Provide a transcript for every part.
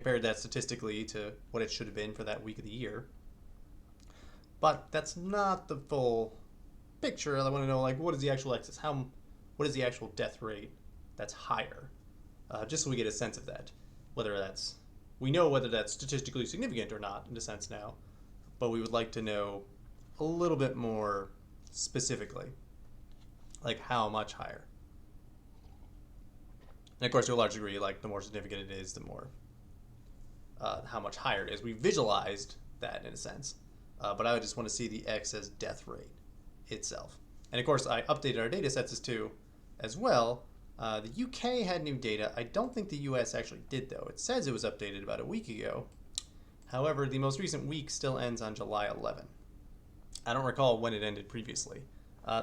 compared that statistically to what it should have been for that week of the year. But that's not the full picture. I want to know, like, what is the actual excess? What is the actual death rate that's higher? Just so we get a sense of that. We know whether that's statistically significant or not, in a sense now, but we would like to know a little bit more specifically, like how much higher. And of course, to a large degree, like the more significant it is, the more how much higher it is. We visualized that in a sense, but I would just want to see the excess death rate itself. And of course, I updated our data sets as well. The UK had new data. I don't think the US actually did, though. It says it was updated about a week ago. However, the most recent week still ends on July 11. I don't recall when it ended previously.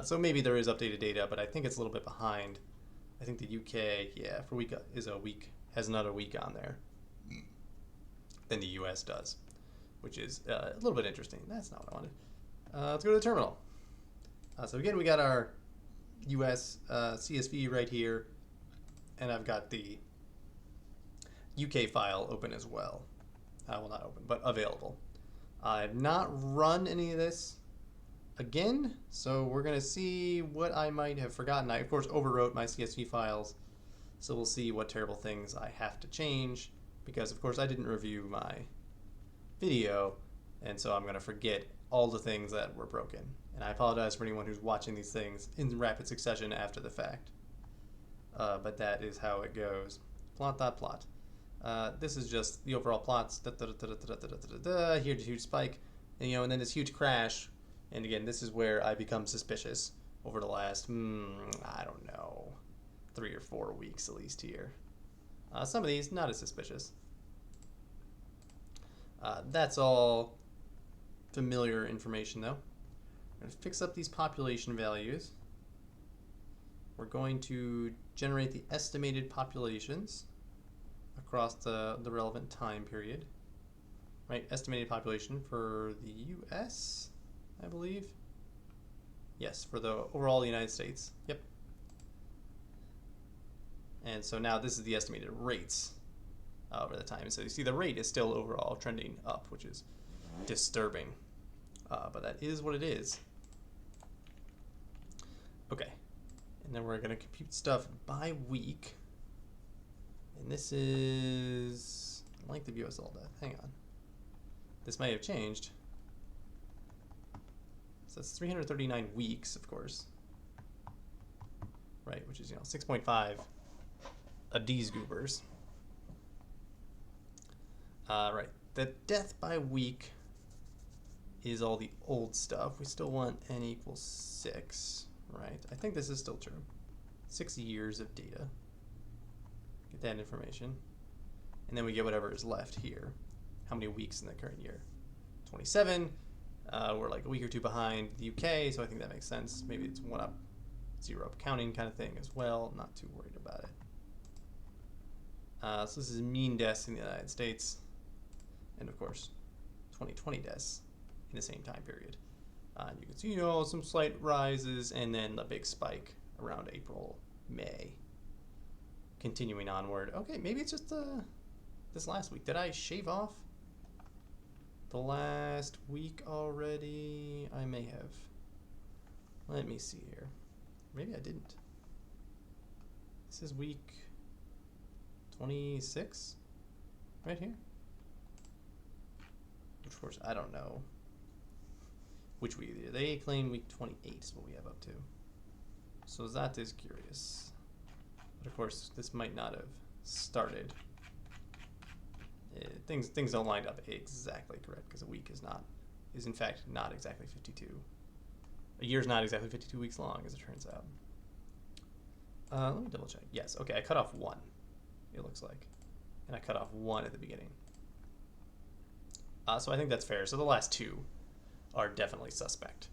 So maybe there is updated data, but I think it's a little bit behind. I think the UK, yeah, for week has another week on there than the US does, which is a little bit interesting. That's not what I wanted. Let's go to the terminal. So again, we got our US CSV right here, and I've got the UK file open as well. Well, not open, but available. I have not run any of this again, so we're going to see what I might have forgotten. I, of course, overwrote my CSV files, so we'll see what terrible things I have to change, because, of course, I didn't review my video, and so I'm going to forget all the things that were broken. And I apologize for anyone who's watching these things in rapid succession after the fact. But that is how it goes. Plot. This is just the overall plots. Here's a huge spike, and then this huge crash. And again, this is where I become suspicious over the last, I don't know, 3 or 4 weeks at least here. Some of these, not as suspicious. That's all familiar information, though. I'm going to fix up these population values. We're going to generate the estimated populations across the relevant time period. Right, estimated population for the US, I believe. Yes, for the overall United States. Yep. And so now this is the estimated rates over the time. So you see the rate is still overall trending up, which is disturbing. But that is what it is. Okay. And then we're going to compute stuff by week. And this is length of US all day. Hang on. This may have changed. So it's 339 weeks, of course. Right, which is, 6.5 of these goobers. Right, the death by week is all the old stuff. We still want n equals 6, right? I think this is still true. 6 years of data. Get that information. And then we get whatever is left here. How many weeks in the current year? 27. We're like a week or 2 behind the UK, so I think that makes sense. Maybe it's 1 up, 0 up counting kind of thing as well. Not too worried about it. So this is mean deaths in the United States. And of course, 2020 deaths in the same time period. You can see, some slight rises and then the big spike around April, May. Continuing onward. Okay, maybe it's just this last week. Did I shave off the last week already? I may have. Let me see here. Maybe I didn't. This is week 26 right here. Which, of course, I don't know which week either. They claim week 28 is what we have up to. So that is curious. But of course, this might not have started. Things don't line up exactly correct because a week is in fact not exactly 52. A year's not exactly 52 weeks long, as it turns out. Let me double check. Yes, okay, I cut off 1, it looks like. And I cut off 1 at the beginning. So I think that's fair. So the last 2 are definitely suspect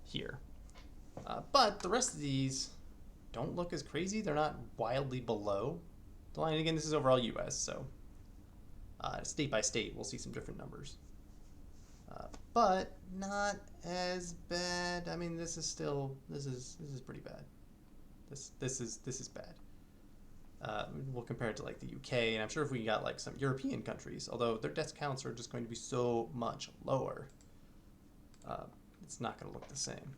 here. But the rest of these don't look as crazy. They're not wildly below the line. And again, this is overall US, so state by state, we'll see some different numbers. But not as bad. I mean, this is pretty bad. This is bad. We'll compare it to like the UK, and I'm sure if we got like some European countries, although their death counts are just going to be so much lower, it's not going to look the same.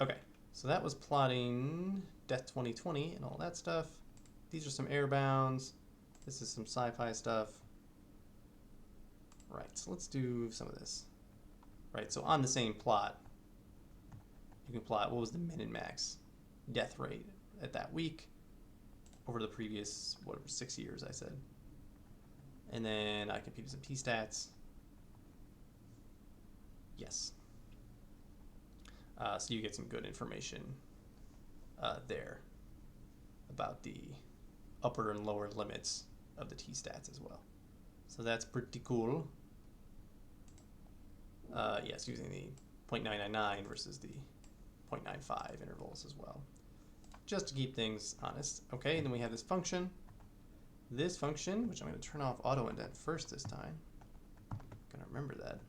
Okay, so that was plotting Death 2020 and all that stuff. These are some airbounds. This is some sci-fi stuff. Right, so let's do some of this. Right, so on the same plot, you can plot what was the min and max death rate at that week over the previous, whatever, 6 years I said. And then I computed some t-stats. Yes. So you get some good information there about the upper and lower limits of the t-stats as well. So that's pretty cool. Yes, using the 0.999 versus the 0.95 intervals as well, just to keep things honest. Okay, and then we have this function. This function, which I'm going to turn off auto indent first this time. I'm going to remember that.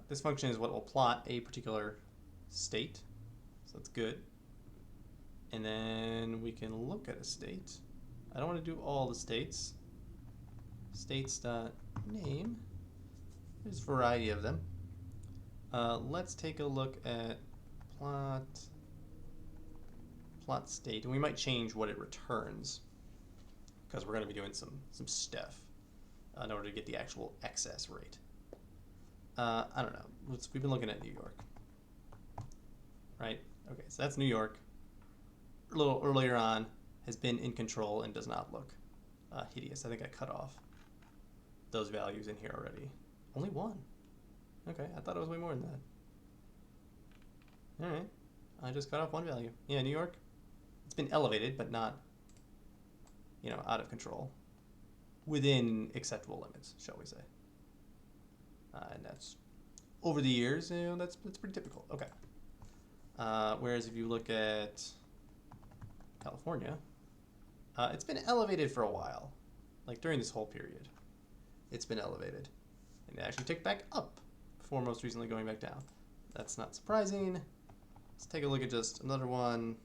This function is what will plot a particular state, so that's good. And then we can look at a state. I don't want to do all the states. States.name. There's a variety of them. Let's take a look at plot state, and we might change what it returns because we're going to be doing some stuff in order to get the actual excess rate. I don't know. We've been looking at New York, right? Okay, so that's New York. A little earlier on, has been in control and does not look hideous. I think I cut off those values in here already. Only one. Okay, I thought it was way more than that. All right, I just cut off one value. Yeah, New York, it's been elevated, but not, out of control. Within acceptable limits, shall we say. And that's, over the years, that's pretty typical. Okay. Whereas if you look at California, it's been elevated for a while. Like during this whole period, it's been elevated. And it actually ticked back up before most recently going back down. That's not surprising. Let's take a look at just another one.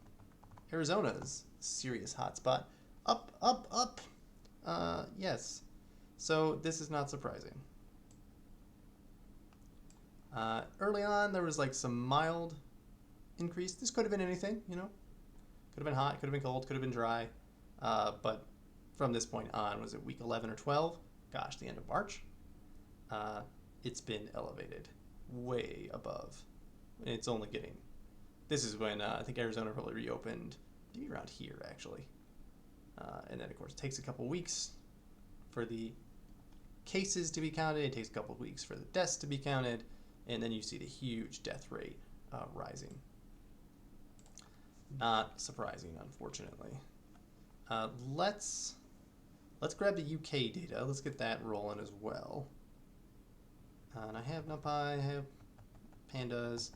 Arizona's serious hotspot. Up, up, up. Yes. So this is not surprising. Early on, there was like some mild increase. This could have been anything, Could have been hot, could have been cold, could have been dry. But from this point on, was it week 11 or 12? Gosh, the end of March. It's been elevated way above. It's only getting... This is when I think Arizona probably reopened, maybe around here, actually. And then, of course, it takes a couple weeks for the cases to be counted. It takes a couple weeks for the deaths to be counted. And then you see the huge death rate rising. Not surprising, unfortunately. Let's grab the UK data. Let's get that rolling as well. And I have NumPy, I have pandas.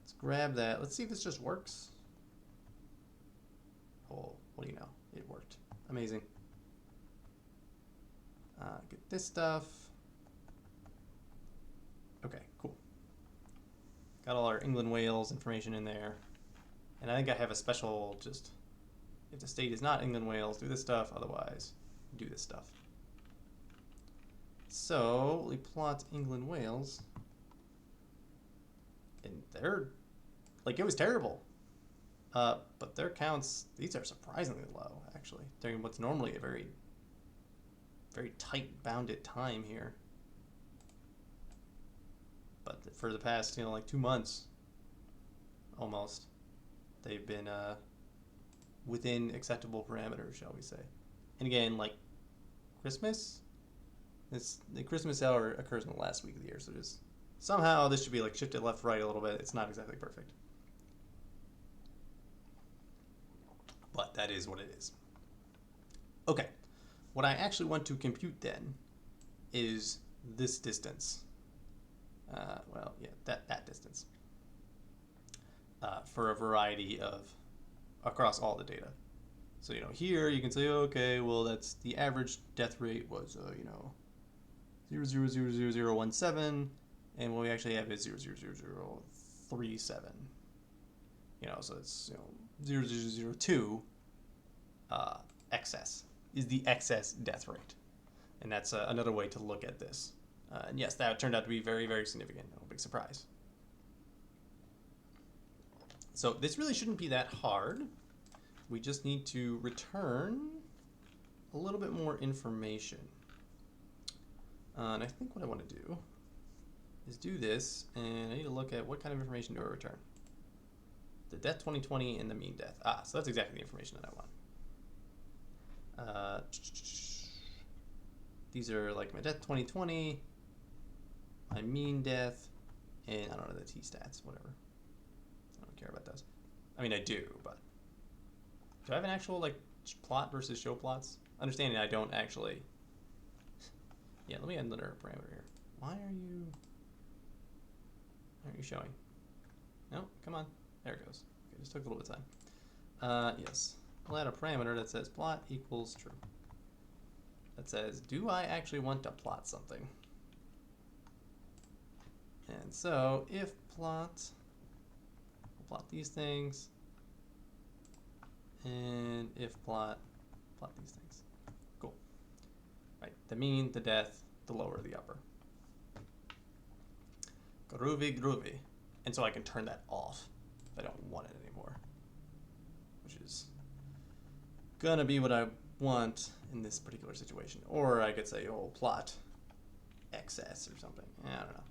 Let's grab that. Let's see if this just works. Oh, what do you know? It worked. Amazing. Get this stuff. Okay, cool. Got all our England, Wales information in there. And I think I have a special just, if the state is not England, Wales, do this stuff. Otherwise, do this stuff. So we plot England, Wales. And they're, like, it was terrible. But their counts, these are surprisingly low, actually, during what's normally a very, very tight bounded time here. But for the past, like 2 months, almost, they've been within acceptable parameters, shall we say. And again, like Christmas, the Christmas hour occurs in the last week of the year, so just somehow this should be like shifted left, right a little bit. It's not exactly perfect. But that is what it is. Okay, what I actually want to compute then is this distance. Well, yeah, that distance. For a variety of, across all the data. So, here you can say, okay, well, that's the average death rate was, 0.000017, and what we actually have is 0.00037. So it's, 0.002, excess, is the excess death rate. And that's another way to look at this. And yes, that turned out to be very, very significant. No big surprise. So this really shouldn't be that hard. We just need to return a little bit more information. And I think what I want to do is do this, and I need to look at what kind of information do I return. The death 2020 and the mean death. Ah, so that's exactly the information that I want. These are like my death 2020, my mean death, and I don't know, the t-stats, whatever. I don't care about those. I mean, I do, but do I have an actual like plot versus show plots? Understanding I don't actually. Yeah, let me add another parameter here. Why aren't you showing? No, come on. There it goes. Okay, just took a little bit of time. Yes, I'll add a parameter that says plot equals true. That says, do I actually want to plot something? And so if plot, we'll plot these things, and if plot these things. Cool. Right, the mean, the death, the lower, the upper. Groovy, groovy. And so I can turn that off if I don't want it anymore, which is gonna be what I want in this particular situation. Or I could say, oh, plot excess or something. I don't know.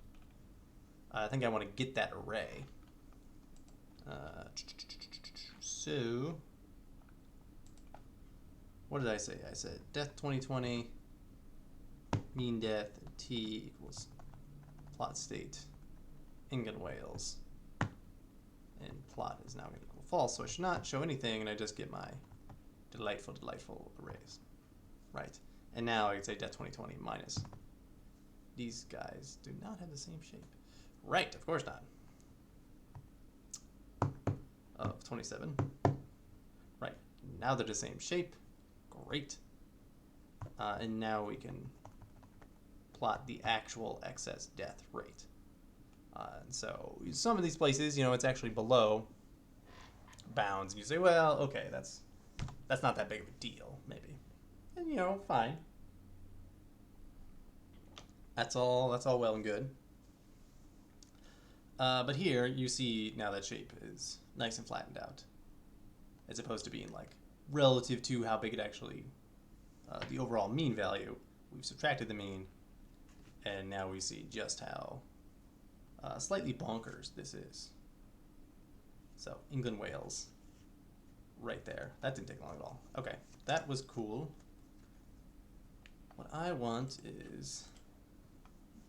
I think I want to get that array. So, what did I say? I said death 2020, mean death, t equals plot state, England, Wales, and plot is now going to equal false, so I should not show anything, and I just get my delightful, delightful arrays. Right, and now I can say death 2020 minus. These guys do not have the same shape. Right, of course not. Of 27. Right, now they're the same shape. Great. And now we can plot the actual excess death rate. And so some of these places, you know, it's actually below bounds. And you say, well, okay, that's not that big of a deal, maybe. And, you know, fine. That's all well and good. But here you see now that shape is nice and flattened out, as opposed to being like relative to how big it actually, the overall mean value. We've subtracted the mean, and now we see just how slightly bonkers this is. So England, Wales, right there. That didn't take long at all. Okay, that was cool. What I want is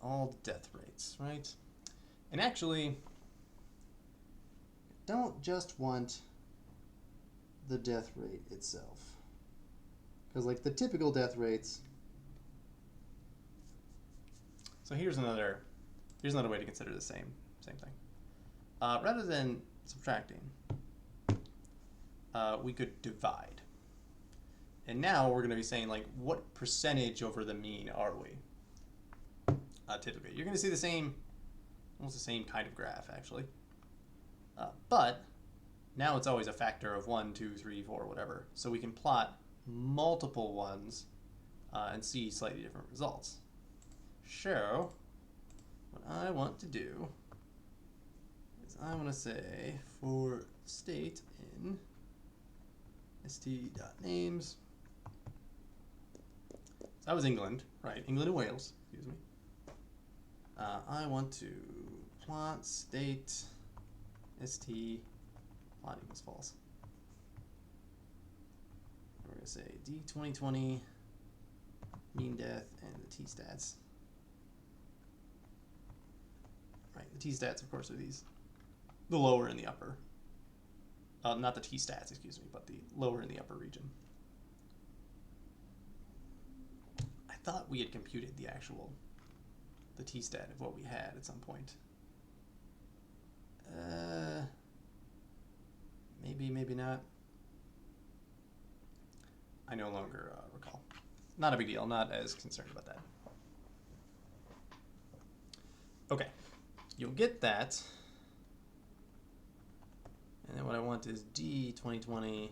all death rates, right? And actually, don't just want the death rate itself. Because like the typical death rates, so here's another way to consider the same thing. Rather than subtracting, we could divide. And now we're going to be saying like, what percentage over the mean are we? Typically, you're going to see the same, almost the same kind of graph actually. But now it's always a factor of 1, 2, 3, 4, whatever. So we can plot multiple ones and see slightly different results. So what I want to do is I want to say for state in st.names. So that was England, right? England and Wales, excuse me. I want to plot state st plot equals false. We're going to say d2020 mean death and the t-stats. Right, the t-stats of course are these, the lower and the upper. Not the t-stats, excuse me, but the lower and the upper region. I thought we had computed the t-stat of what we had at some point. Maybe not. I no longer recall. Not a big deal, not as concerned about that. Okay, you'll get that. And then what I want is D2020,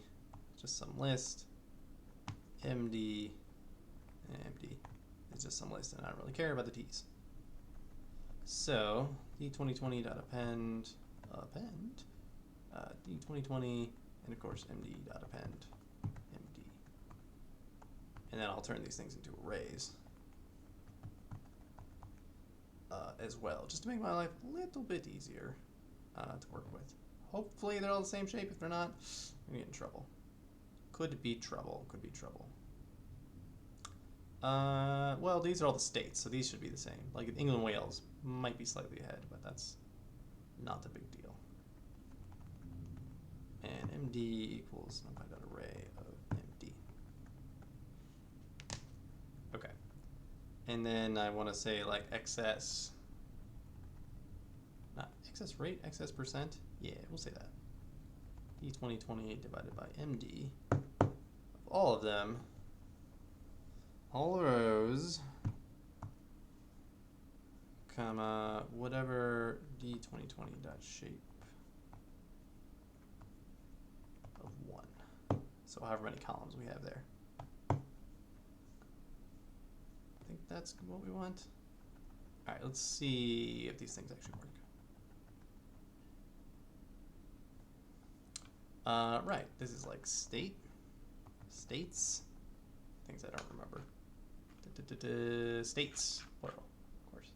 just some list. MD, MD. It's just some list, and I don't really care about the T's. So d2020.append, d2020, and of course md.append, md. And then I'll turn these things into arrays as well, just to make my life a little bit easier to work with. Hopefully they're all the same shape. If they're not, I'm gonna get in trouble. Could be trouble, could be trouble. Well, these are all the states, so these should be the same. Like England and Wales might be slightly ahead, but that's not the big deal. And MD equals numpy.array of MD. Okay. And then I want to say like excess, not excess rate, excess percent. Yeah, we'll say that. D2020 divided by MD of all of them. All rows, comma, whatever d2020.shape of 1. So however many columns we have there. I think that's what we want. All right, let's see if these things actually work. Right, this is like states, things I don't remember. States, plural, of course.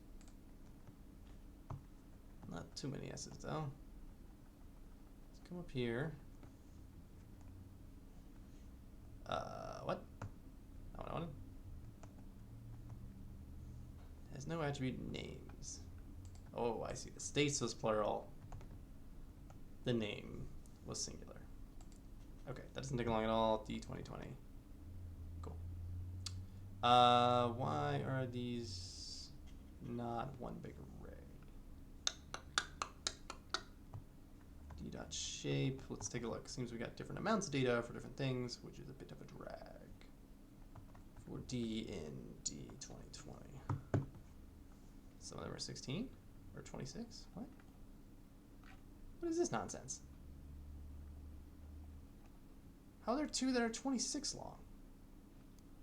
Not too many S's though. Let's come up here. What? Not what I wanted. Has no attribute names. Oh, I see. The states was plural. The name was singular. Okay, that doesn't take long at all. D2020. Why are these not one big array? D.shape, let's take a look. Seems we got different amounts of data for different things, which is a bit of a drag. For D in D2020. Some of them are 16 or 26. What? What is this nonsense? How are there two that are 26 long?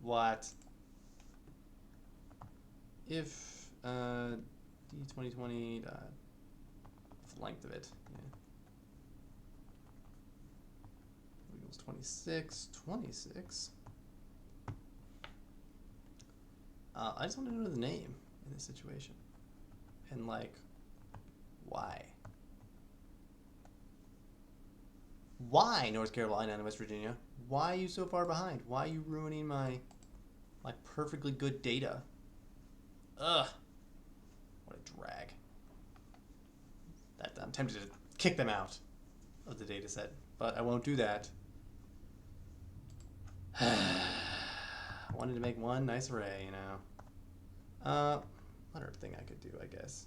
What? If d2020 length of it, yeah, equals 26. I just want to know the name in this situation, and like, why? Why North Carolina and West Virginia? Why are you so far behind? Why are you ruining my perfectly good data? Ugh. What a drag. I'm tempted to kick them out of the data set, but I won't do that. I wanted to make one nice array, you know. Another thing I could do, I guess.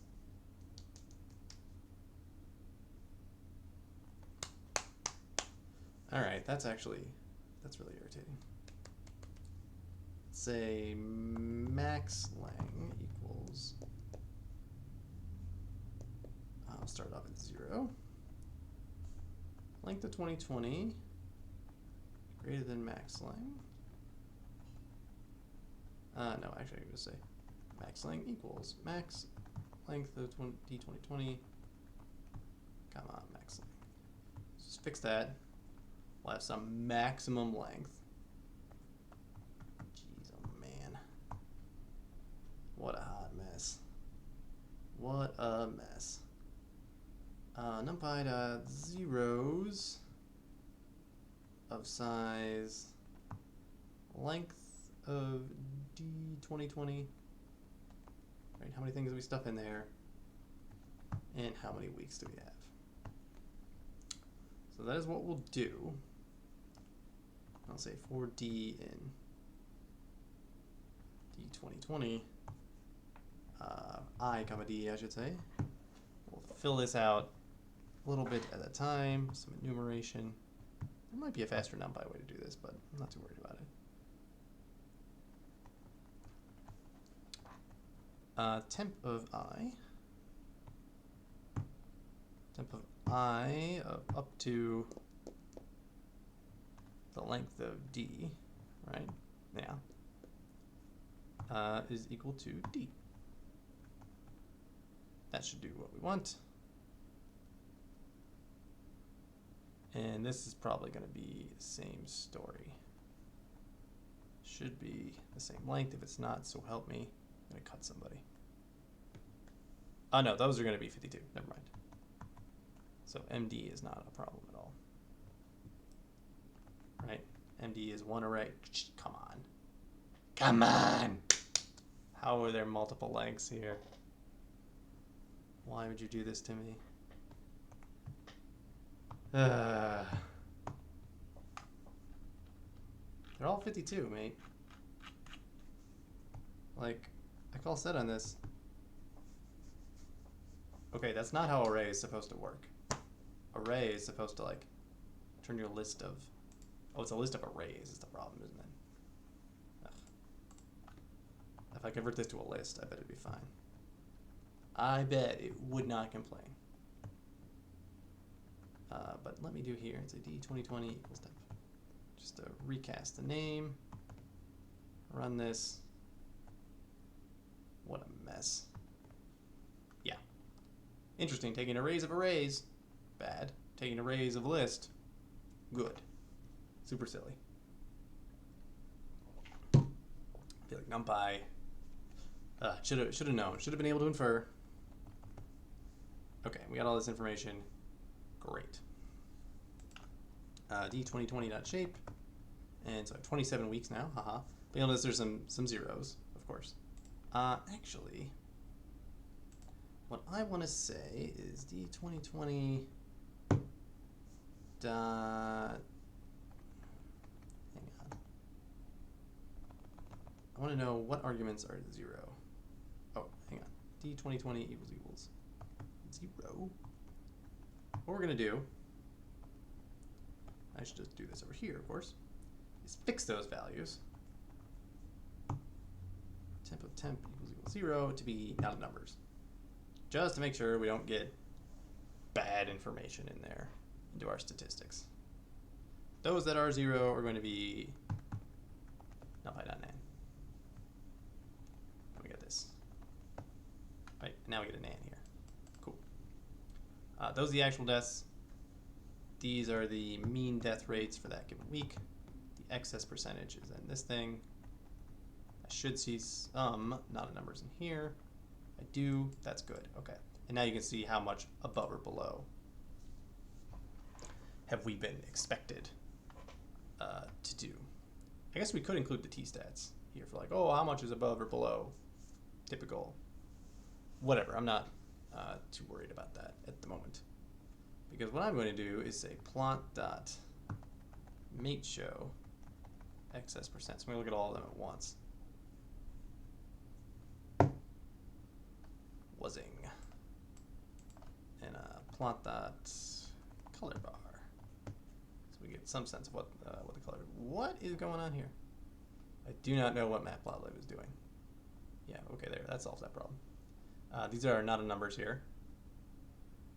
Alright, that's really irritating. Say max lang equals, I'll start off at 0. Length of 2020 greater than max lang. No, actually I'm going to say max lang equals max length of d2020, comma max lang. Just fix that. We'll have some maximum length. What a hot mess. What a mess. NumPy.zeros of size length of D2020. Right, how many things do we stuff in there? And how many weeks do we have? So that is what we'll do. I'll say for D in D2020. I, comma D, I should say. We'll fill this out a little bit at a time, some enumeration. There might be a faster NumPy way to do this, but I'm not too worried about it. Temp of I up to the length of D, right? Yeah. Is equal to D. That should do what we want. And this is probably going to be the same story. Should be the same length. If it's not, so help me. I'm going to cut somebody. Oh, no, those are going to be 52. Never mind. So MD is not a problem at all. Right? MD is one array. Come on. Come on! How are there multiple lengths here? Why would you do this to me? They're all 52, mate. Like, I call set on this. Okay, that's not how array is supposed to work. Array is supposed to, like, turn your list of... Oh, it's a list of arrays is the problem, isn't it? Ugh. If I convert this to a list, I bet it'd be fine. I bet it would not complain. But let me do here. It's a D2020 equals temp. Just to recast the name. Run this. What a mess. Yeah. Interesting. Taking arrays of arrays. Bad. Taking arrays of list. Good. Super silly. I feel like NumPy should have known. Should have been able to infer. Okay, we got all this information. Great. D2020.shape. And so 27 weeks now. Haha. But you'll notice there's some zeros, of course. Actually, what I want to say is D2020 dot... Hang on. I want to know what arguments are 0. Oh, hang on. D2020 equals 0. What we're going to do, I should just do this over here, of course, is fix those values. Temp of temp equals 0 to be out of numbers. Just to make sure we don't get bad information in there into our statistics. Those that are 0 are going to be numpy.nan. We get this. Right, now we get a nan here. Cool. Those are the actual deaths. These are the mean death rates for that given week. The excess percentage is in this thing. I should see some not a numbers in here. I do. That's good. Okay. And now you can see how much above or below have we been expected to do. I guess we could include the t-stats here for like, oh, how much is above or below typical. Whatever. I'm not too worried about that at the moment. Because what I'm going to do is say plot dot mate show excess percent. So I'm going to look at all of them at once. Wasing. And plot dot color bar. So we get some sense of what the color. What is going on here? I do not know what Matplotlib is doing. Yeah, okay, there. That solves that problem. These are not a numbers here,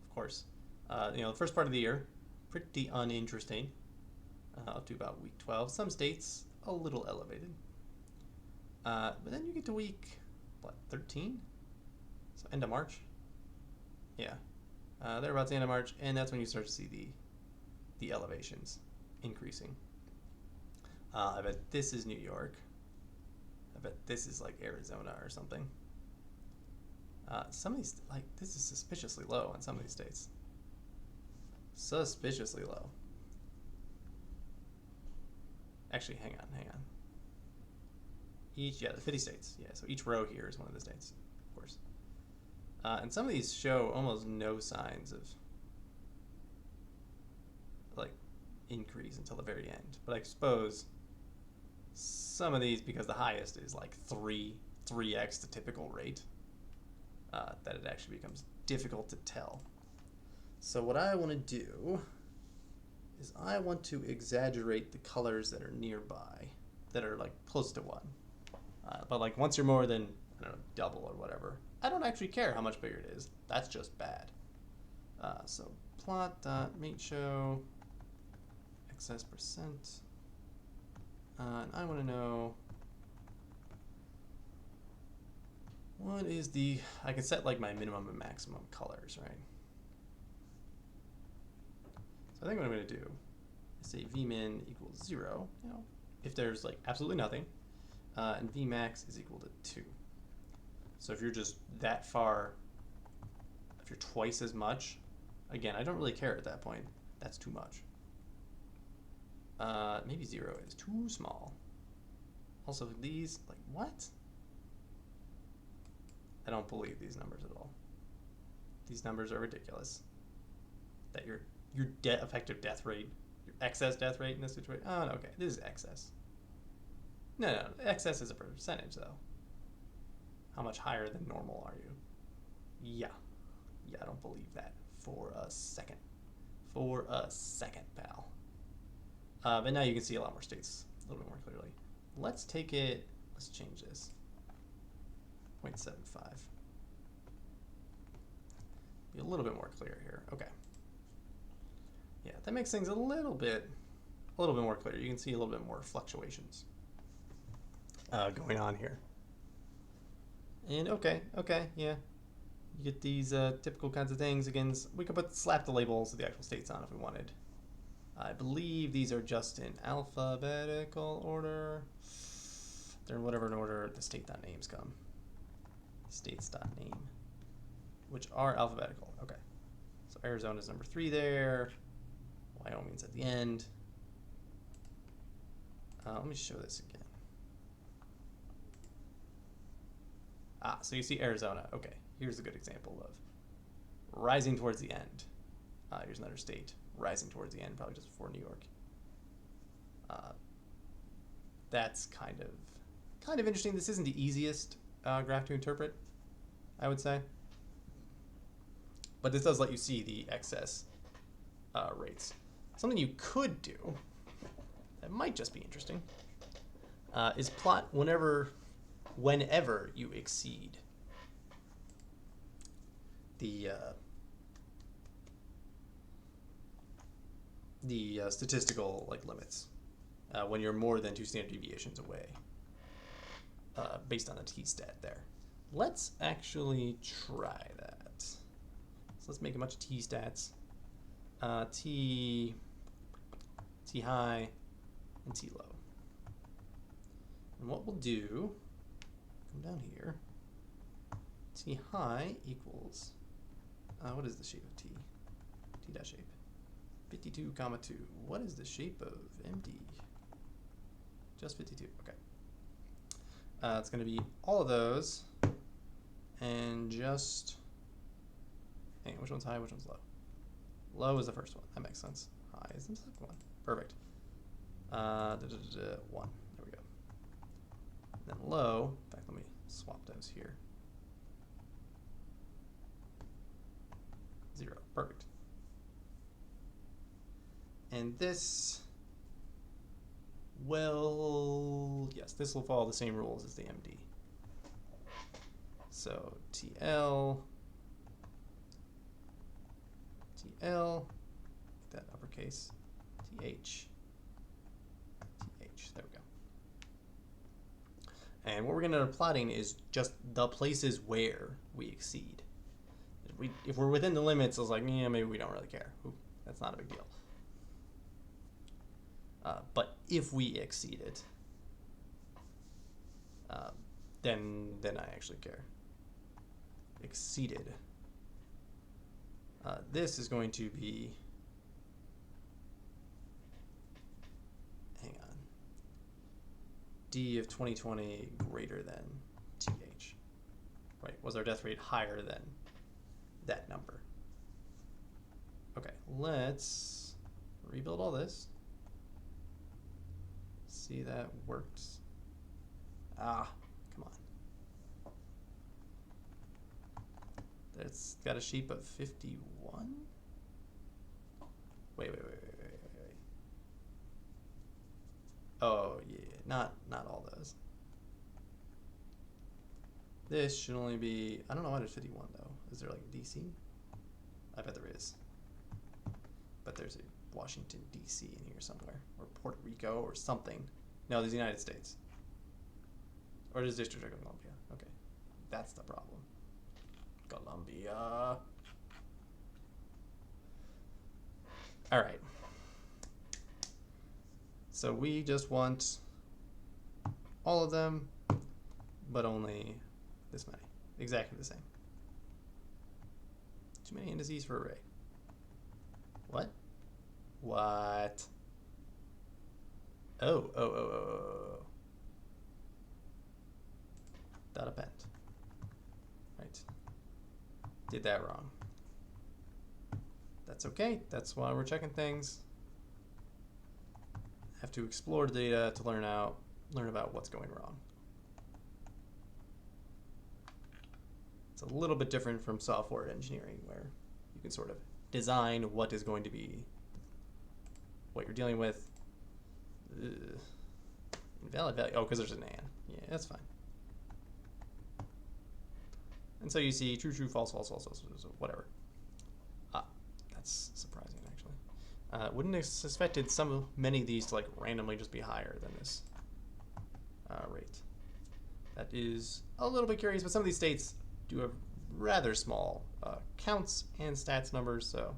of course. The first part of the year, pretty uninteresting, up to about week 12. Some states a little elevated, but then you get to week what 13, so end of March. Yeah, thereabouts the end of March, and that's when you start to see the elevations increasing. I bet this is New York. I bet this is like Arizona or something. Some of these, like, this is suspiciously low in some of these states. Suspiciously low. Actually, hang on. The 50 states. Yeah, so each row here is one of the states, of course. And some of these show almost no signs of, like, increase until the very end. But I suppose some of these, because the highest is like 3x the typical rate, that it actually becomes difficult to tell. So what I want to do is I want to exaggerate the colors that are nearby, that are like close to 1. But like once you're more than, I don't know, double or whatever, I don't actually care how much bigger it is. That's just bad. So plot.mate show excess percent. And I want to know what is the, I can set like my minimum and maximum colors, right? So I think what I'm going to do is say vmin equals 0, you know, if there's like absolutely nothing, and vmax is equal to 2. So if you're just that far, if you're twice as much, again, I don't really care at that point. That's too much. Maybe 0 is too small. Also, these, like, what? I don't believe these numbers at all. These numbers are ridiculous. That your effective death rate, your excess death rate in this situation. Oh, no, okay, this is excess. No, excess is a percentage, though. How much higher than normal are you? Yeah, I don't believe that for a second. For a second, pal. But now you can see a lot more states a little bit more clearly. Let's take it, let's change this. 0.75. Be a little bit more clear here. Okay. Yeah, that makes things a little bit more clear. You can see a little bit more fluctuations going on here. And okay, yeah. You get these typical kinds of things. Again, we could slap the labels of the actual states on if we wanted. I believe these are just in alphabetical order. They're in whatever order the state.names come. States.name, which are alphabetical. Okay. So Arizona's number 3 there. Wyoming's at the end. Let me show this again. So you see Arizona. Okay, here's a good example of rising towards the end. Here's another state rising towards the end, probably just before New York. That's kind of interesting. This isn't the easiest graph to interpret, I would say, but this does let you see the excess rates. Something you could do that might just be interesting is plot whenever you exceed the statistical limits, when you're more than 2 standard deviations away, based on the t-stat there. Let's actually try that. So let's make a bunch of t-stats, t high and t low. And what we'll do, come down here, t high equals, what is the shape of t? T-shape. 52, 2. What is the shape of MD? Just 52. Okay. It's going to be all of those, and just, hang on, which one's high, which one's low? Low is the first one. That makes sense. High is the second one. Perfect. 1. There we go. And then low, in fact, let me swap those here. 0. Perfect. And this, well, yes, this will follow the same rules as the MD. So TL, get that uppercase, TH, there we go. And what we're going to end up plotting is just the places where we exceed. If we're within the limits, it's like, yeah, maybe we don't really care. Ooh, that's not a big deal. But if we exceed it, then I actually care. Exceeded. This is going to be, hang on, D of 2020 greater than TH. Right, was our death rate higher than that number? Okay, let's rebuild all this. See, that works. Come on. That's got a shape of 51? Wait. Oh, yeah, not all those. This should only be, I don't know why there's 51 though. Is there like a DC? I bet there is. But there's a Washington, D.C. in here somewhere, or Puerto Rico, or something. No, there's the United States. Or there's District of Columbia. Okay. That's the problem. Columbia. All right. So we just want all of them, but only this many. Exactly the same. Too many indices for array. What? What? Oh. Dot append. Right. Did that wrong. That's okay. That's why we're checking things. Have to explore the data to learn about what's going wrong. It's a little bit different from software engineering, where you can sort of design what is going to be what you're dealing with. Invalid value. Oh, because there's an and. Yeah, that's fine. And so you see true, true, false, false, false, false, whatever. That's surprising, actually. Wouldn't have suspected many of these to like randomly just be higher than this rate. That is a little bit curious, but some of these states do have rather small counts and stats numbers. So,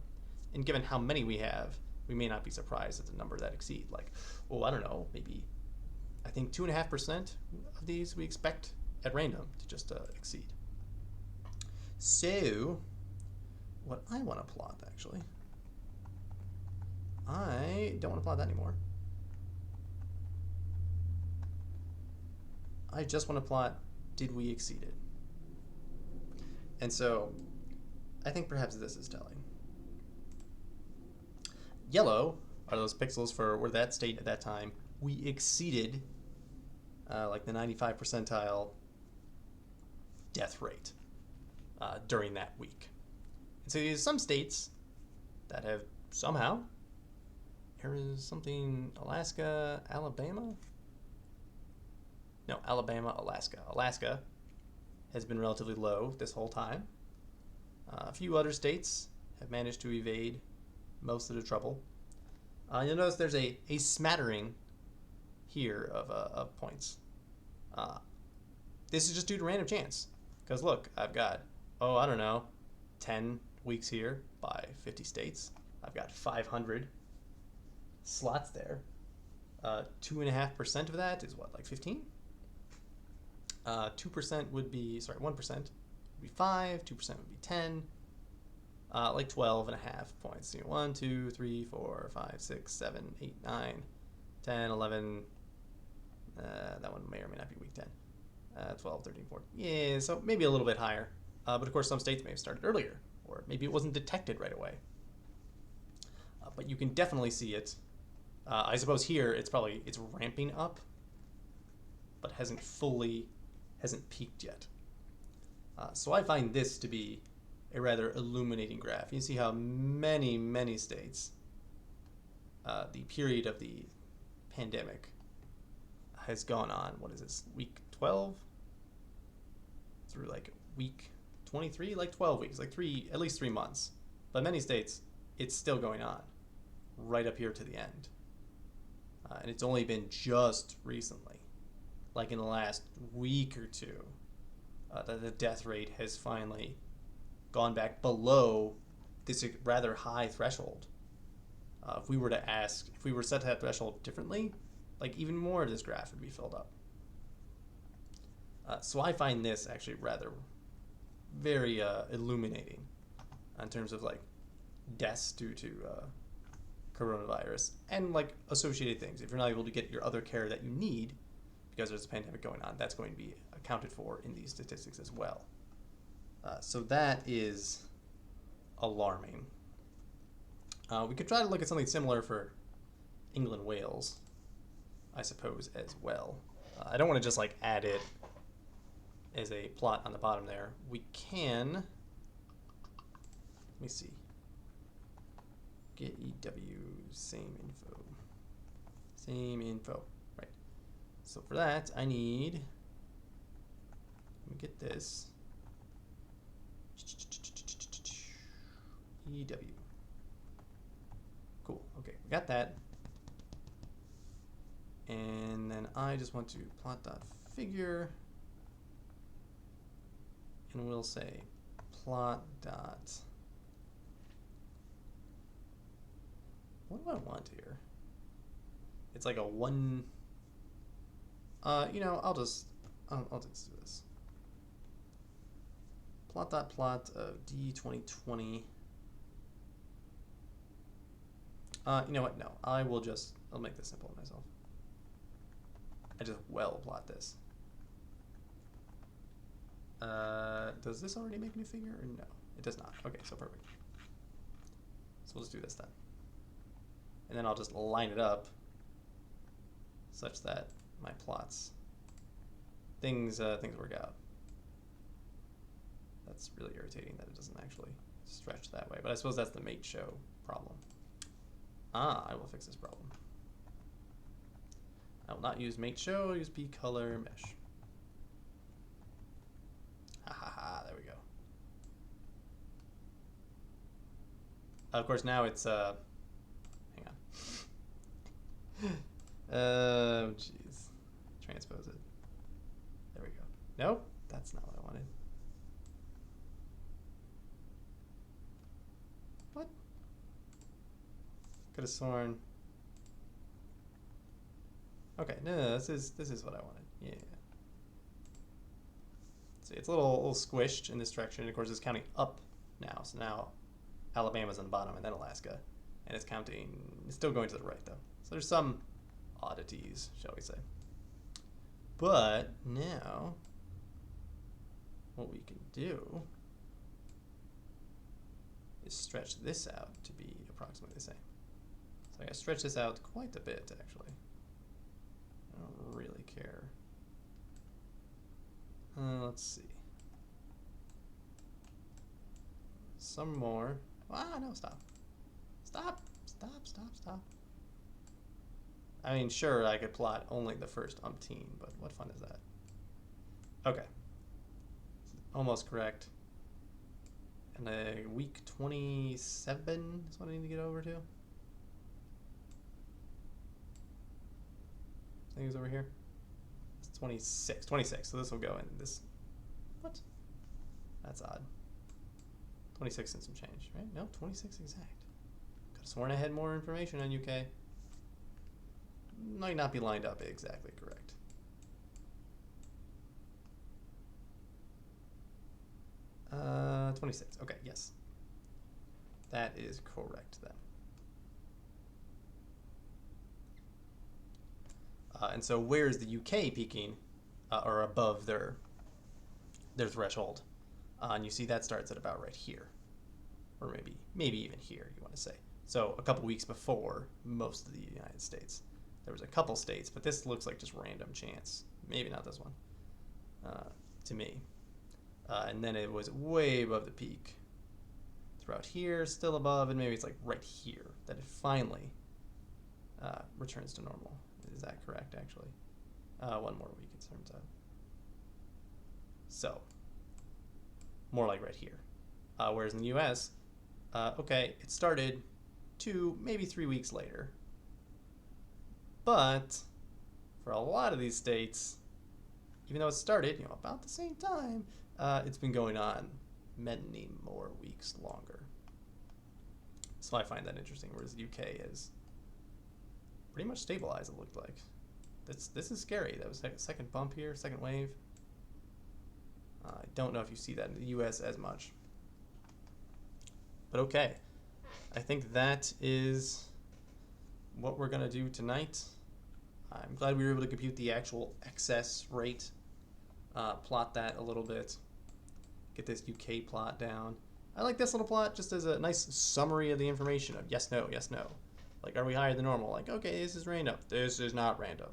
and given how many we have, we may not be surprised at the number that exceed. Like, oh, I don't know, maybe I think 2.5% of these we expect at random to just exceed. So, what I want to plot, actually, I don't want to plot that anymore. I just want to plot, did we exceed it? And so, I think perhaps this is telling. Yellow are those pixels for where that state at that time we exceeded like the 95 percentile death rate during that week. And so there's some states that have somehow, there is something, Alaska, Alabama? No, Alabama, Alaska. Alaska has been relatively low this whole time. A few other states have managed to evade most of the trouble. You'll notice there's a smattering here of points. This is just due to random chance. Because look, I've got, oh, I don't know, 10 weeks here by 50 states. I've got 500 slots there. 2.5% of that is what, like 15? 2% would be, sorry, 1% would be 5, 2% would be 10. Like 12.5 points. 1, 2, 3, 4, 5, 6, 7, 8, 9, 10, 11. That one may or may not be week 10. 12, 13, 14. Yeah, so maybe a little bit higher. But of course, some states may have started earlier, or maybe it wasn't detected right away. But you can definitely see it. I suppose here it's ramping up, but hasn't peaked yet. So I find this to be a rather illuminating graph. You see how many states, the period of the pandemic has gone on, what is this, week 12? Through like week 23, like 12 weeks, like at least 3 months. But many states, it's still going on, right up here to the end. And it's only been just recently, like in the last week or two, that the death rate has finally gone back below this rather high threshold. If we were to set that threshold differently, like even more of this graph would be filled up. So I find this actually very illuminating in terms of like deaths due to coronavirus and like associated things. If you're not able to get your other care that you need because there's a pandemic going on, that's going to be accounted for in these statistics as well. So that is alarming. We could try to look at something similar for England, Wales, I suppose, as well. I don't want to just like add it as a plot on the bottom there. We can, let me see, get EW, same info, right. So for that, I need, let me get this, EW. Cool, okay, we got that. And then I just want to plot that figure. and we'll say plot dot. What do I want here? It's like a one. You know, I'll just do this. Plot dot plot of D2020. You know what? No, I'll make this simple myself. I just well plot this. Does this already make me a figure? Or no, it does not. Okay, so perfect. So we'll just do this then. And then I'll just line it up such that my plots, things work out. That's really irritating that it doesn't actually stretch that way, but I suppose that's the mate show problem. I will fix this problem. I will not use mate show, I'll use bcolor mesh. Ha ha ha, there we go. Of course now it's, hang on. Oh, jeez. Transpose it. There we go. Nope, that's not what I wanted. What? Could have sworn. Okay, no, this is what I wanted. Yeah. See, it's a little squished in this direction. And of course, it's counting up now. So now Alabama's on the bottom, and then Alaska, and it's counting. It's still going to the right though. So there's some oddities, shall we say? But now, what we can do is stretch this out to be approximately the same. So I gotta stretch this out quite a bit, actually. I don't really care. Let's see. Some more. Ah, no, stop. Stop, stop, stop, stop. I mean, sure, I could plot only the first umpteen, but what fun is that? Okay. Almost correct. And week 27 is what I need to get over to. I think it's over here. It's 26. 26. So this will go in this. What? That's odd. 26 and some change, right? No, 26 exact. Could have sworn I had more information on UK. Might not be lined up exactly correct. Uh, 26. Okay, yes. That is correct then. And so where's the UK peaking or above their threshold? And you see that starts at about right here. Or maybe even here, you want to say. So a couple weeks before most of the United States. There was a couple states, but this looks like just random chance. Maybe not this one, to me. And then it was way above the peak. Throughout here, still above, and maybe it's like right here that it finally returns to normal. Is that correct, actually? One more week, it turns out. So, more like right here. Whereas in the US, okay, it started 2, maybe 3 weeks later. But for a lot of these states, even though it started, about the same time, it's been going on many more weeks longer. So I find that interesting, whereas the UK is pretty much stabilized, it looked like. This is scary. That was like a second bump here, second wave. I don't know if you see that in the US as much. But okay, I think that is what we're gonna do tonight. I'm glad we were able to compute the actual excess rate, plot that a little bit, get this UK plot down. I like this little plot just as a nice summary of the information of yes, no, yes, no. Like, are we higher than normal? Like, okay, this is random. This is not random.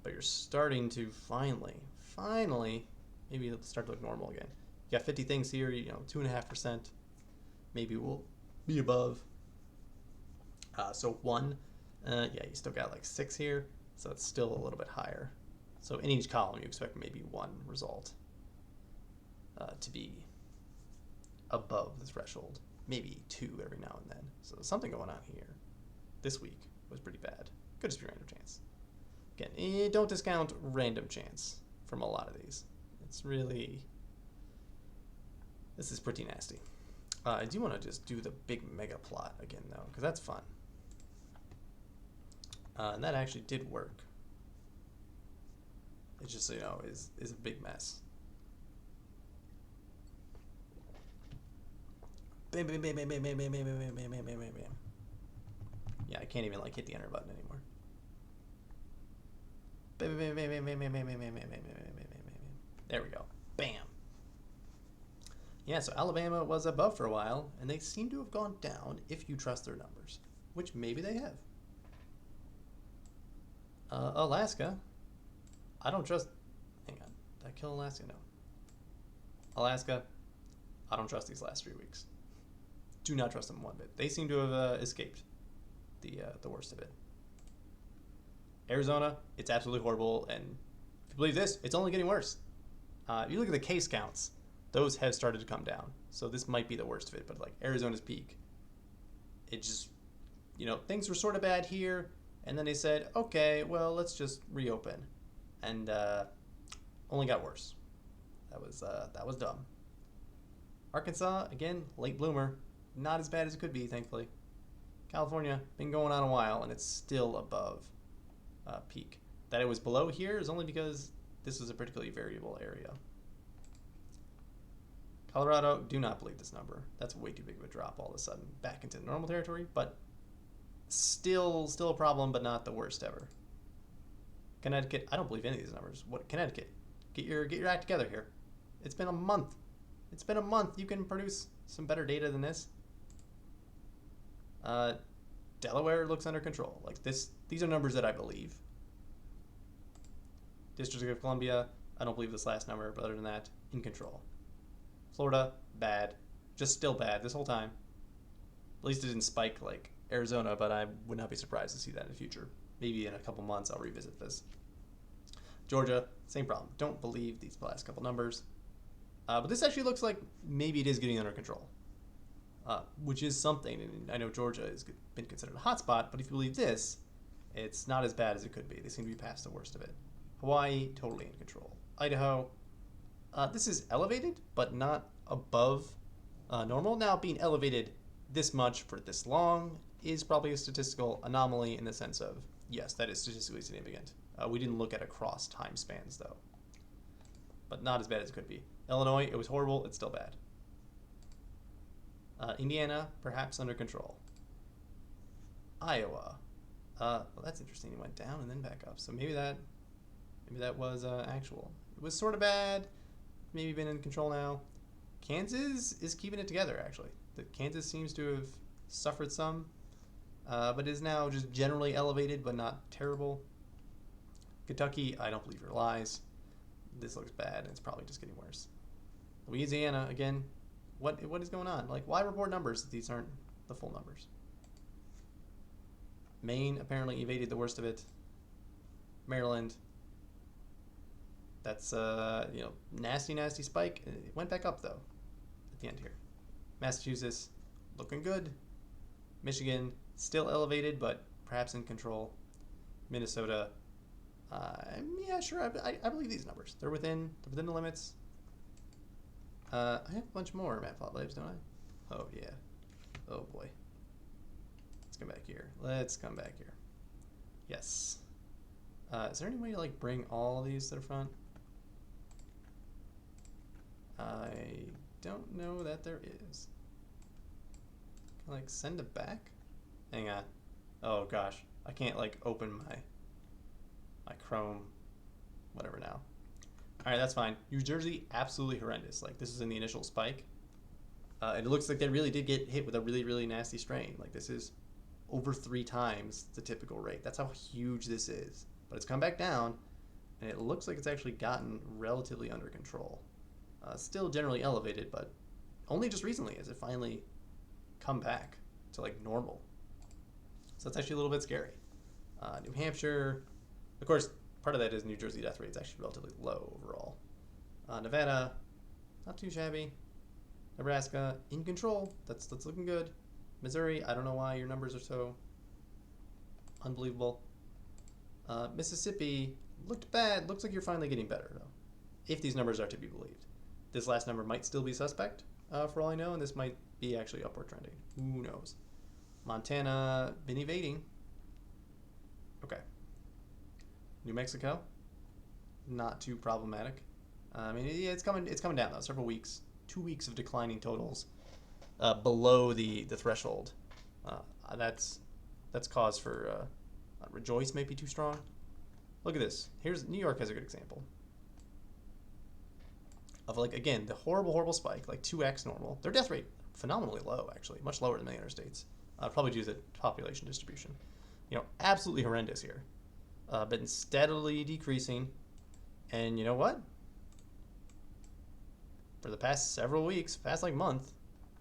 But you're starting to finally, maybe it'll start to look normal again. You got 50 things here, 2.5%. Maybe we'll be above. So 1, yeah, you still got like 6 here, so it's still a little bit higher. So in each column, you expect maybe 1 result to be above the threshold. Maybe 2 every now and then. So there's something going on here. This week was pretty bad. Could just be random chance. Again, don't discount random chance from a lot of these. It's really, This is pretty nasty. I do want to just do the big mega plot again, though, because that's fun. And that actually did work. It's just, so you know, is a big mess. Bam, bam, bam, bam, bam, bam, bam, bam, bam, bam, bam, bam, bam, bam. Yeah, I can't even like hit the enter button anymore. Bam, bam, bam, bam, bam, bam, bam, bam, bam, bam, bam, bam, bam, bam, bam. There we go. Bam. Yeah, so Alabama was above for a while, and they seem to have gone down if you trust their numbers, which maybe they have. Alaska. I don't trust. Hang on. Did I kill Alaska? No. Alaska. I don't trust these last 3 weeks. Do not trust them one bit. They seem to have escaped the worst of it. Arizona, it's absolutely horrible, and if you believe this, it's only getting worse. If you look at the case counts, those have started to come down. So this might be the worst of it, but like Arizona's peak, it just, you know, things were sort of bad here, and then they said, okay, well, let's just reopen, and only got worse. That was dumb. Arkansas, again, late bloomer, not as bad as it could be, thankfully. California, been going on a while, and it's still above peak. That it was below here is only because this was a particularly variable area. Colorado, do not believe this number. That's way too big of a drop all of a sudden back into normal territory, but still a problem, but not the worst ever. Connecticut, I don't believe any of these numbers. What, Connecticut? Get your act together here. It's been a month. It's been a month. You can produce some better data than this. Delaware looks under control. Like this, these are numbers that I believe. District of Columbia, I don't believe this last number, but other than that, in control. Florida, bad. Just still bad this whole time. At least it didn't spike like Arizona, but I would not be surprised to see that in the future. Maybe in a couple months I'll revisit this. Georgia, same problem. Don't believe these last couple numbers. But this actually looks like maybe it is getting under control, which is something. And I know Georgia has been considered a hotspot, but if you believe this, it's not as bad as it could be. They seem to be past the worst of it. Hawaii, totally in control. Idaho, this is elevated, but not above normal. Now, being elevated this much for this long is probably a statistical anomaly in the sense of, yes, that is statistically significant. We didn't look at across time spans, though. But not as bad as it could be. Illinois, it was horrible. It's still bad. Indiana, perhaps under control. Iowa. Well, that's interesting. It went down and then back up. So maybe that was actual. It was sort of bad. Maybe been in control now. Kansas is keeping it together, actually. Kansas seems to have suffered some, but is now just generally elevated, but not terrible. Kentucky, I don't believe your lies. This looks bad, and it's probably just getting worse. Louisiana, again, what is going on? Like, why report numbers if these aren't the full numbers? Maine apparently evaded the worst of it. Maryland, that's nasty spike. It went back up though at the end here. Massachusetts, looking good. Michigan, still elevated, but perhaps in control. Minnesota, yeah, sure. I believe these numbers. They're within the limits. I have a bunch more Matplotlibs, don't I? Oh yeah. Oh boy. Let's come back here. Yes. Is there any way to like bring all these to the front? I don't know that there is. Can I like send it back? Hang on. Oh gosh, I can't like open my Chrome, whatever now. All right, that's fine. New Jersey, absolutely horrendous. Like this is in the initial spike, and it looks like they really did get hit with a really nasty strain. Like this is over 3 times the typical rate. That's how huge this is. But it's come back down, and it looks like it's actually gotten relatively under control. Still generally elevated, but only just recently has it finally come back to like normal. So that's actually a little bit scary. New Hampshire, of course, part of that is New Jersey death rate is actually relatively low overall. Nevada, not too shabby. Nebraska, in control. That's looking good. Missouri, I don't know why your numbers are so unbelievable. Mississippi looked bad. Looks like you're finally getting better, though, if these numbers are to be believed. This last number might still be suspect, for all I know, and this might be actually upward trending. Who knows? Montana been evading. Okay. New Mexico, not too problematic. I mean, yeah, it's coming down though. Several weeks, 2 weeks of declining totals, below the threshold. That's cause for rejoice. May be too strong. Look at this. Here's New York has a good example of, like, again, the horrible spike, like 2x normal. Their death rate phenomenally low, actually, much lower than many other states. Probably due to the population distribution. You know, absolutely horrendous here. Been steadily decreasing, and you know what? For the past several weeks, past like month,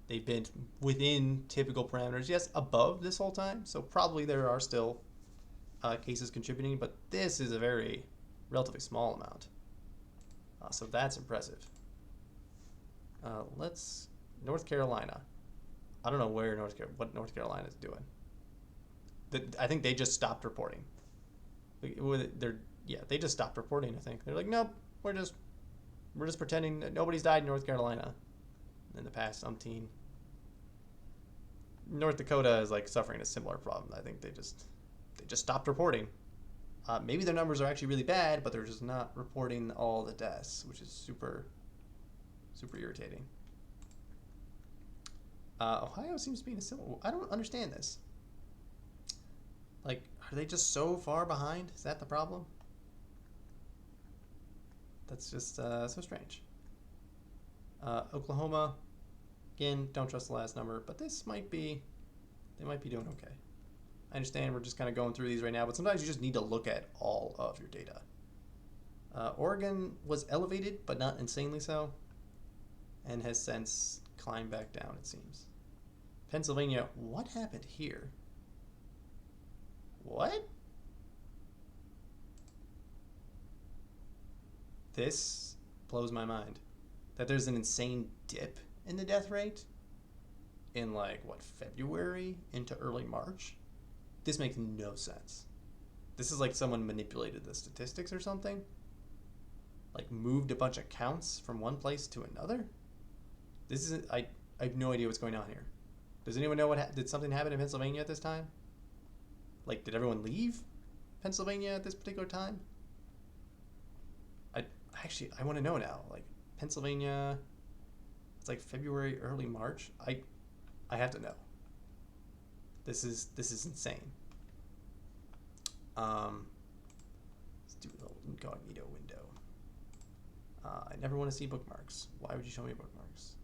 they've been within typical parameters. Yes, above this whole time, so probably there are still cases contributing, but this is a very relatively small amount. So that's impressive. Let's North Carolina. I don't know where what North Carolina is doing. I think they just stopped reporting. They just stopped reporting. I think they're like, nope, we're just pretending that nobody's died in North Carolina in the past umpteen. North Dakota is like suffering a similar problem. I think they just stopped reporting. Maybe their numbers are actually really bad, but they're just not reporting all the deaths, which is super irritating. Ohio seems to be in a similar. I don't understand this. Like, are they just so far behind? Is that the problem? That's just so strange. Oklahoma, again, don't trust the last number, but they might be doing okay. I understand we're just kind of going through these right now, but sometimes you just need to look at all of your data. Oregon was elevated, but not insanely so, and has since climbed back down, it seems. Pennsylvania, what happened here? What? This blows my mind. That there's an insane dip in the death rate in, like, what, February into early March? This makes no sense. This is like someone manipulated the statistics or something? Like, moved a bunch of counts from one place to another? This isn't. I have no idea what's going on here. Does anyone know did something happen in Pennsylvania at this time? Like, did everyone leave Pennsylvania at this particular time? I want to know now. Like, Pennsylvania, it's like February, early March. I have to know. This is insane. Let's do a little incognito window. I never want to see bookmarks. Why would you show me bookmarks?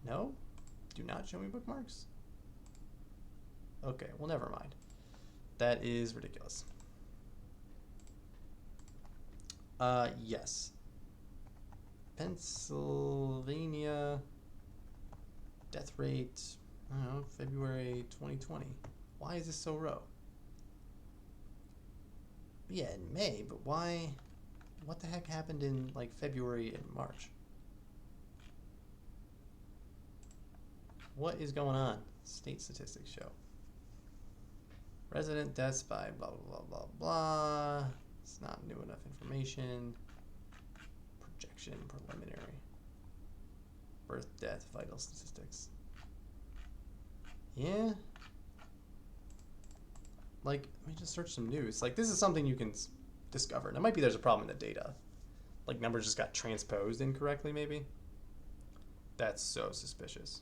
No? Do not show me bookmarks? Okay, well, never mind. That is ridiculous. Yes. Pennsylvania death rate, I don't know, February 2020. Why is this so low? Yeah, in May, but why? What the heck happened in, like, February and March? What is going on? State statistics show. Resident deaths by blah, blah, blah, blah, blah. It's not new enough information. Projection, preliminary. Birth, death, vital statistics. Yeah. Like, let me just search some news. Like, this is something you can discover. And it might be there's a problem in the data. Like, numbers just got transposed incorrectly, maybe. That's so suspicious.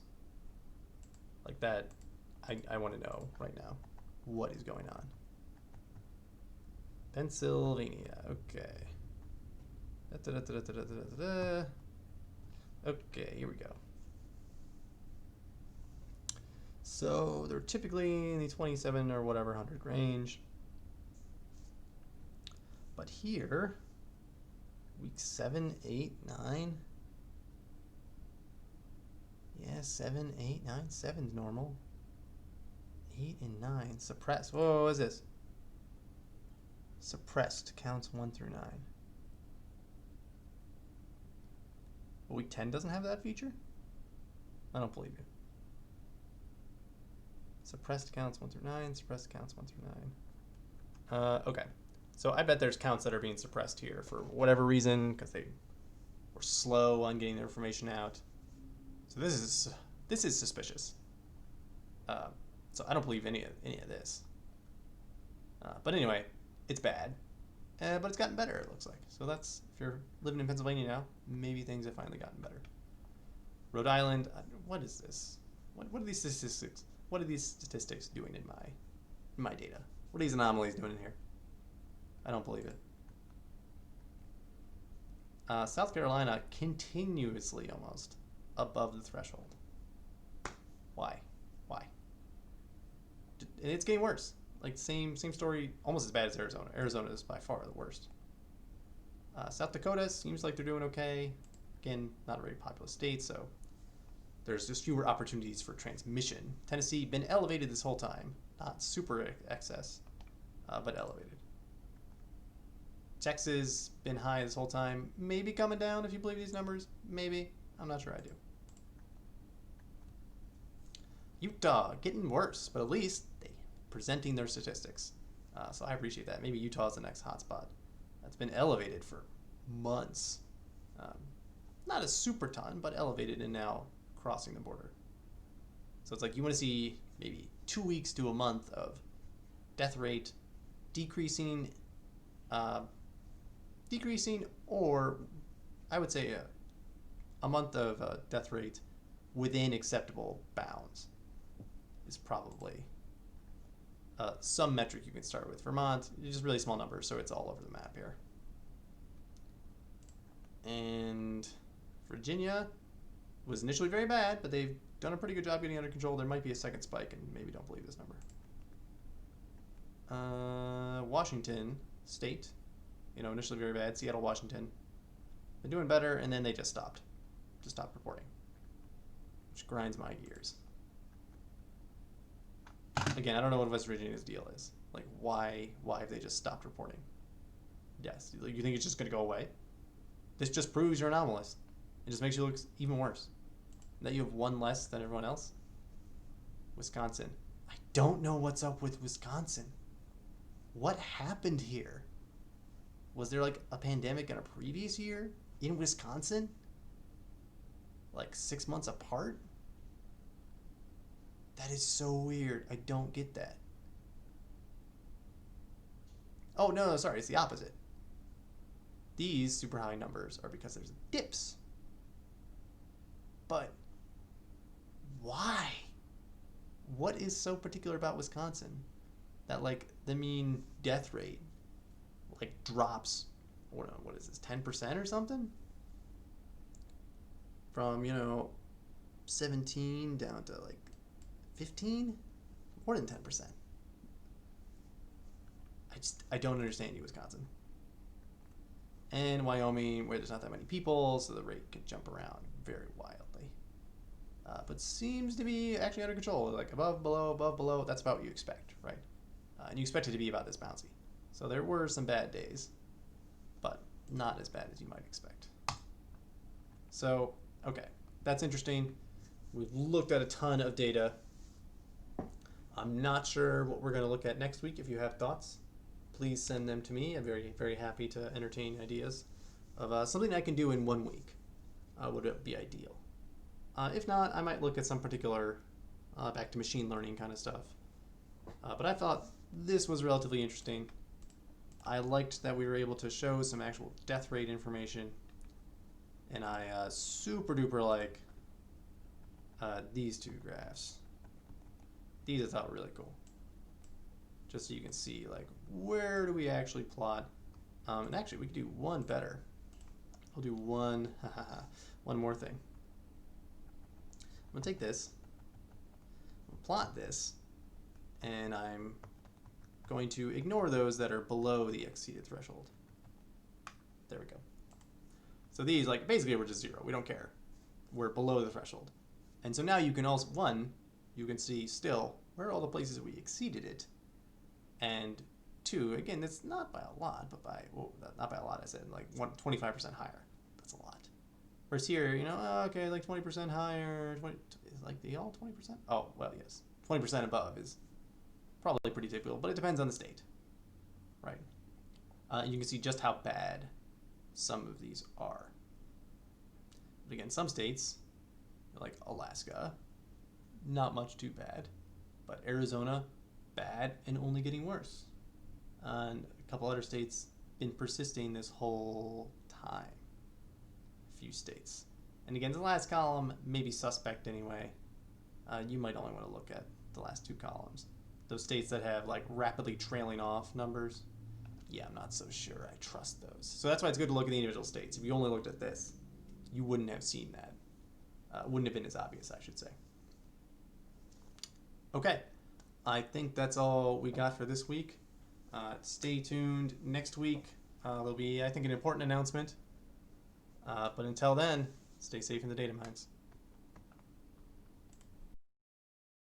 Like, that, I want to know right now what is going on. Pennsylvania, okay. Okay, here we go. So they're typically in the 27 or whatever 100 range. But here, week 7, 8, 9. Yeah, 7, 8, 9. 7's normal. 8 and 9. Suppressed. Whoa, what is this? Suppressed counts 1 through 9. Well, week 10 doesn't have that feature? I don't believe you. Suppressed counts 1 through 9. Suppressed counts 1 through 9. Okay. So I bet there's counts that are being suppressed here for whatever reason, because they were or slow on getting their information out. So this is suspicious. So I don't believe any of this. But anyway, it's bad. But it's gotten better, it looks like. So that's, if you're living in Pennsylvania now, maybe things have finally gotten better. Rhode Island, what is this? What are these statistics? What are these statistics doing in my data? What are these anomalies doing in here? I don't believe it. South Carolina continuously almost above the threshold. Why? And it's getting worse. Like same story, almost as bad as Arizona. Arizona is by far the worst. South Dakota seems like they're doing okay. Again, not a very populous state, so there's just fewer opportunities for transmission. Tennessee been elevated this whole time, not super excess, but elevated. Texas been high this whole time, maybe coming down if you believe these numbers. Maybe, I'm not sure I do. Utah getting worse, but at least they presenting their statistics. So I appreciate that. Maybe Utah is the next hotspot. That's been elevated for months. Not a super ton, but elevated and now crossing the border. So it's like you want to see maybe 2 weeks to a month of death rate decreasing, or I would say a month of death rate within acceptable bounds is probably some metric you can start with. Vermont, just really small numbers, so it's all over the map here. And Virginia was initially very bad, but they've done a pretty good job getting under control. There might be a second spike, and maybe don't believe this number. Washington State, initially very bad. Seattle, Washington, been doing better, and then they just stopped reporting, which grinds my gears. Again, I don't know what West Virginia's deal is. Like, why have they just stopped reporting? Yes, you think it's just going to go away? This just proves you're anomalous. It just makes you look even worse. That you have one less than everyone else. Wisconsin. I don't know what's up with Wisconsin. What happened here? Was there like a pandemic in a previous year in Wisconsin? Like 6 months apart? That is so weird. I don't get that. Oh, no, sorry. It's the opposite. These super high numbers are because there's dips. But why? What is so particular about Wisconsin that like the mean death rate like drops, what is this, 10% or something? From, 17 down to like 15? More than 10%. I don't understand you, Wisconsin. And Wyoming, where there's not that many people, so the rate can jump around very wildly. But seems to be actually under control, like above, below. That's about what you expect, right? And you expect it to be about this bouncy. So there were some bad days, but not as bad as you might expect. So, okay, that's interesting. We've looked at a ton of data. I'm not sure what we're going to look at next week. If you have thoughts, please send them to me. I'm very, very happy to entertain ideas of something I can do in 1 week. Would be ideal. If not, I might look at some particular back to machine learning kind of stuff. But I thought this was relatively interesting. I liked that we were able to show some actual death rate information. And I super duper like these two graphs. These I thought were really cool. Just so you can see, like, where do we actually plot? And actually, we could do one better. I'll do one more thing. I'm going to take this, plot this, and I'm going to ignore those that are below the exceeded threshold. There we go. So these, like, basically we're just zero. We don't care. We're below the threshold. And so now you can also, you can see still where are all the places that we exceeded it. And 2, again, that's not by a lot, but by, not by a lot, I said, like 25% higher. That's a lot. Whereas here, okay, like 20% higher, is like they all 20%? Oh, well, yes. 20% above is probably pretty typical, but it depends on the state, right? You can see just how bad some of these are. But again, some states, like Alaska, not much too bad. But Arizona, bad and only getting worse. And a couple other states been persisting this whole time. A few states. And again, the last column may be suspect anyway. You might only want to look at the last two columns. Those states that have like rapidly trailing off numbers, yeah, I'm not so sure I trust those. So that's why it's good to look at the individual states. If you only looked at this, you wouldn't have seen that. Wouldn't have been as obvious, I should say. Okay, I think that's all we got for this week. Stay tuned. Next week, there'll be, I think, an important announcement. But until then, stay safe in the data mines.